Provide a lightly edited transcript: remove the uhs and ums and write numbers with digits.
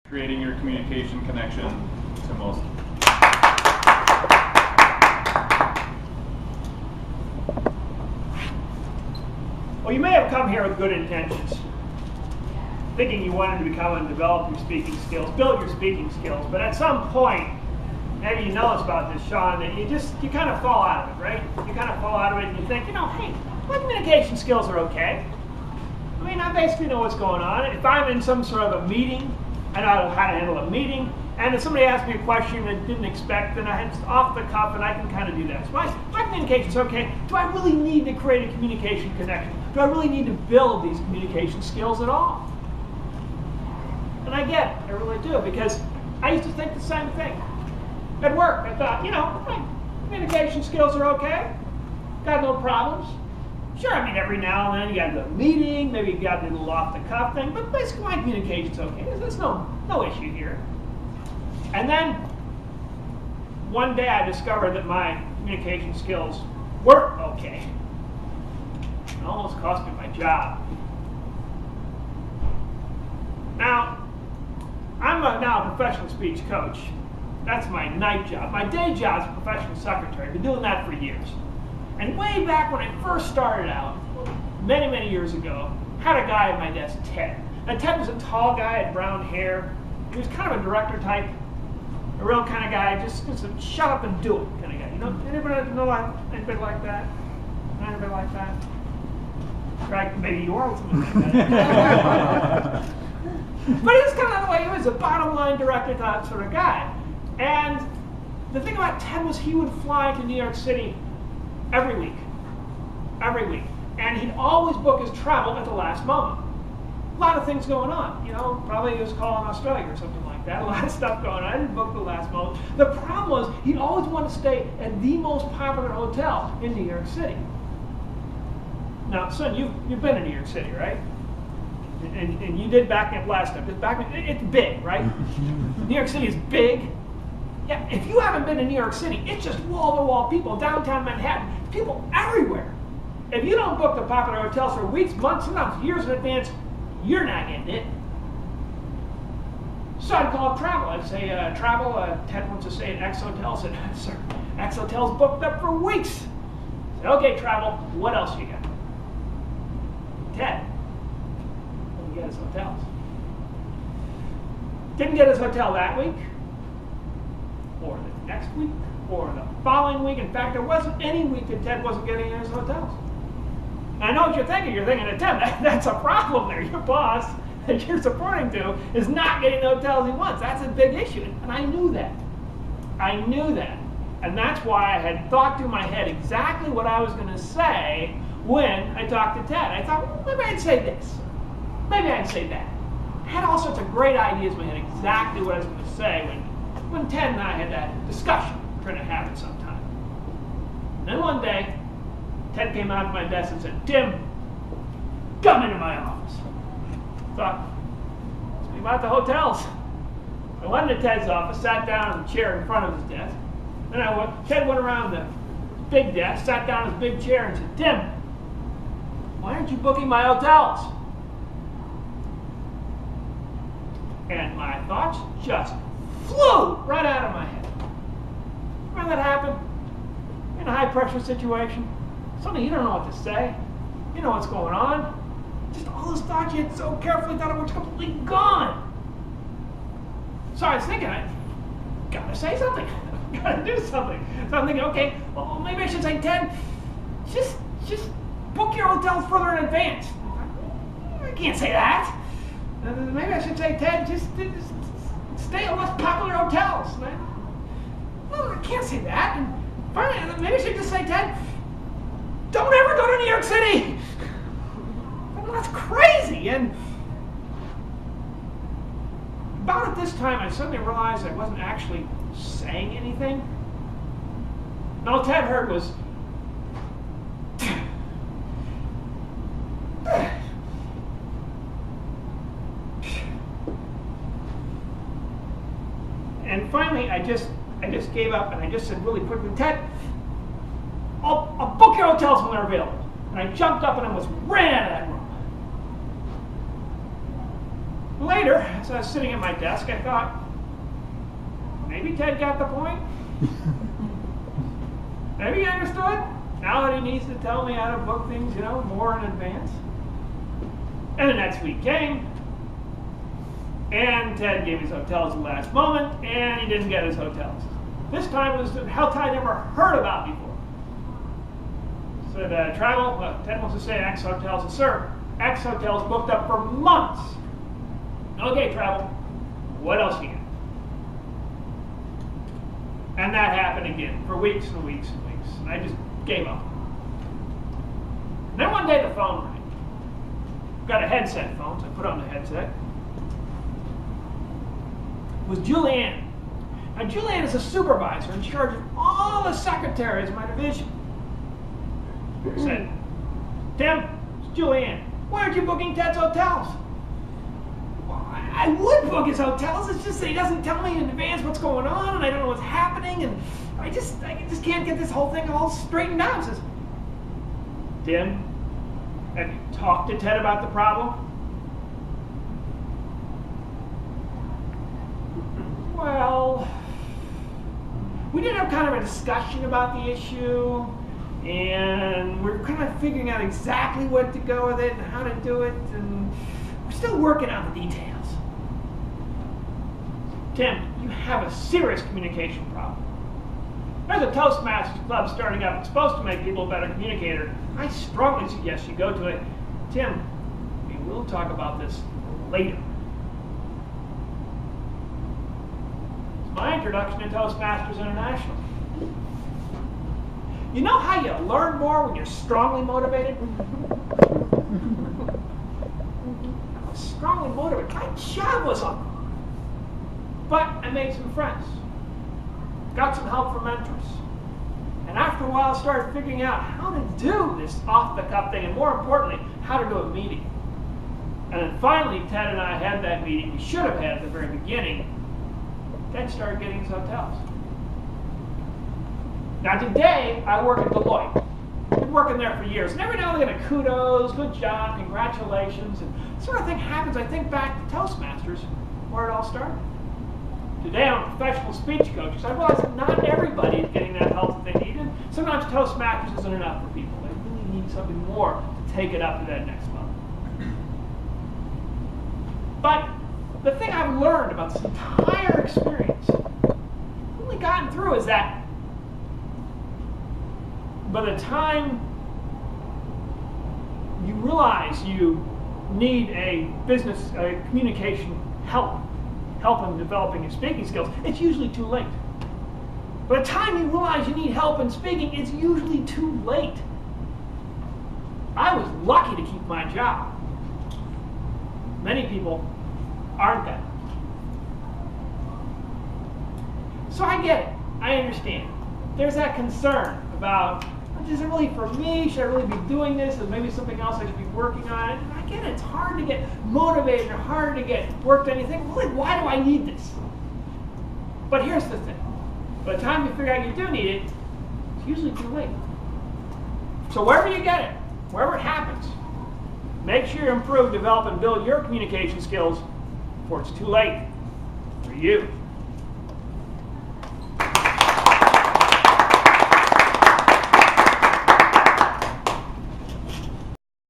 Creating your communication connection to most. Well, you may have come here with good intentions, thinking you wanted to become and develop your speaking skills, build your speaking skills, but at some point, maybe you know it's about this, Sean, that you kind of fall out of it, right? You kind of fall out of it and you think, hey, my communication skills are okay. I mean, I basically know what's going on. If I'm in some sort of a meeting, I know how to handle a meeting, and if somebody asks me a question I didn't expect, then it's off the cuff and I can kind of do that. So my communication's okay. Do I really need to create a communication connection? Do I really need to build these communication skills at all? And I get it, I really do, because I used to think the same thing. At work, I thought, my communication skills are okay. Got no problems. Sure, I mean, every now and then you got to do a meeting, maybe you got to do a little off-the-cuff thing, but basically my communication's okay. There's no issue here. And then, one day I discovered that my communication skills weren't okay. It almost cost me my job. Now, I'm now a professional speech coach. That's my night job. My day job is a professional secretary. I've been doing that for years. And way back when I first started out, many, many years ago, had a guy at my desk, Ted. Now, Ted was a tall guy, had brown hair. He was kind of a director type, a real kind of guy, just a shut up and do it kind of guy. Anybody know anybody like that? Anybody like that? Right? Maybe you are something like that. But he was kind of the way he was, a bottom line director type sort of guy. And the thing about Ted was he would fly to New York City every week. And he'd always book his travel at the last moment. A lot of things going on, probably he was calling Australia or something like that. A lot of stuff going on. I didn't book the last moment. The problem was he'd always want to stay at the most popular hotel in New York City. Now, son, you've been in New York City, right? And you did back up last time. It's big, right? New York City is big. Yeah, if you haven't been to New York City, it's just wall-to-wall people, downtown Manhattan, people everywhere. If you don't book the popular hotels for weeks, months, sometimes years in advance, you're not getting it. So I'd call up Travel. I'd say, Travel, Ted wants to stay at X Hotel. I said, sir, X Hotel's booked up for weeks. I said, okay, Travel, what else you got? Ted didn't get his hotels. Didn't get his hotel that week, or the next week, or the following week. In fact, there wasn't any week that Ted wasn't getting in his hotels. And I know what you're thinking. You're thinking that Ted, that's a problem there. Your boss that you're supporting to is not getting the hotels he wants. That's a big issue. And I knew that. And that's why I had thought through my head exactly what I was going to say when I talked to Ted. I thought, well, maybe I'd say this. Maybe I'd say that. I had all sorts of great ideas in my head exactly what I was going to say when Ted and I had that discussion. We're trying to have it sometime. And then one day, Ted came out to my desk and said, Tim, come into my office. I thought, let's be about the hotels. I went into Ted's office, sat down in the chair in front of his desk. Then Ted went around the big desk, sat down in his big chair and said, Tim, why aren't you booking my hotels? And my thoughts just flew right out of my head. When that happened, in a high pressure situation, something you don't know what to say, you know what's going on, just all those thoughts you had so carefully thought it was completely gone. So I was thinking, I gotta say something, gotta do something. So I'm thinking, okay, well maybe I should say, Ted, just book your hotels further in advance. I can't say that. Maybe I should say, Ted, just stay at less popular hotels. Well, I can't say that. And finally, maybe I should just say, Ted, don't ever go to New York City. Well, that's crazy. And about at this time, I suddenly realized I wasn't actually saying anything. And all Ted heard was, and finally, I just gave up and I just said really quickly, Ted, I'll book your hotels when they're available. And I jumped up and almost ran out of that room. later, as I was sitting at my desk, I thought, maybe Ted got the point. Maybe he understood. Now that he needs to tell me how to book things, more in advance. And the next week came, and Ted gave his hotels at the last moment, and he didn't get his hotels. This time it was a hotel I'd never heard about before. Said, travel, Ted wants to stay at X Hotels. And, sir, X Hotels booked up for months. Okay, travel, what else you got? And that happened again for weeks and weeks and weeks. And I just gave up. And then one day the phone rang. Got a headset phone, so I put on the headset. It was Julianne. Now Julianne is a supervisor in charge of all the secretaries in my division. I said, Tim, it's Julianne. Why aren't you booking Ted's hotels? Well, I would book his hotels. It's just that he doesn't tell me in advance what's going on, and I don't know what's happening, and I just can't get this whole thing all straightened out. Says, Tim, have you talked to Ted about the problem? Well, we did have kind of a discussion about the issue, and we're kind of figuring out exactly what to go with it and how to do it, and we're still working out the details. Tim, you have a serious communication problem. There's a Toastmasters club starting up. It's supposed to make people a better communicator. I strongly suggest you go to it. Tim, we will talk about this later. It's my introduction to Toastmasters International. You know how you learn more when you're strongly motivated? I was strongly motivated. My job was on. But I made some friends. Got some help from mentors. And after a while, I started figuring out how to do this off-the-cuff thing, and more importantly, how to do a meeting. And then finally, Ted and I had that meeting we should have had at the very beginning. Ted started getting his hotels. Now today, I work at Deloitte. I've been working there for years. And every now and then I get a kudos, good job, congratulations, and sort of thing happens. I think back to Toastmasters, where it all started. Today I'm a professional speech coach, because I realize that not everybody is getting that help that they need. And sometimes Toastmasters isn't enough for people. They really need something more to take it up to that next level. But the thing I've learned about this entire experience, really gotten through, is that by the time you realize you need a business communication help in developing your speaking skills, it's usually too late. By the time you realize you need help in speaking, it's usually too late. I was lucky to keep my job. Many people aren't that. So I get it. I understand. There's that concern about, is it really for me? Should I really be doing this? Is maybe something else I should be working on? And I get it. It's hard to get motivated or hard to get worked on anything. Really, why do I need this? But here's the thing. By the time you figure out you do need it, it's usually too late. So wherever you get it, wherever it happens, make sure you improve, develop, and build your communication skills before it's too late for you.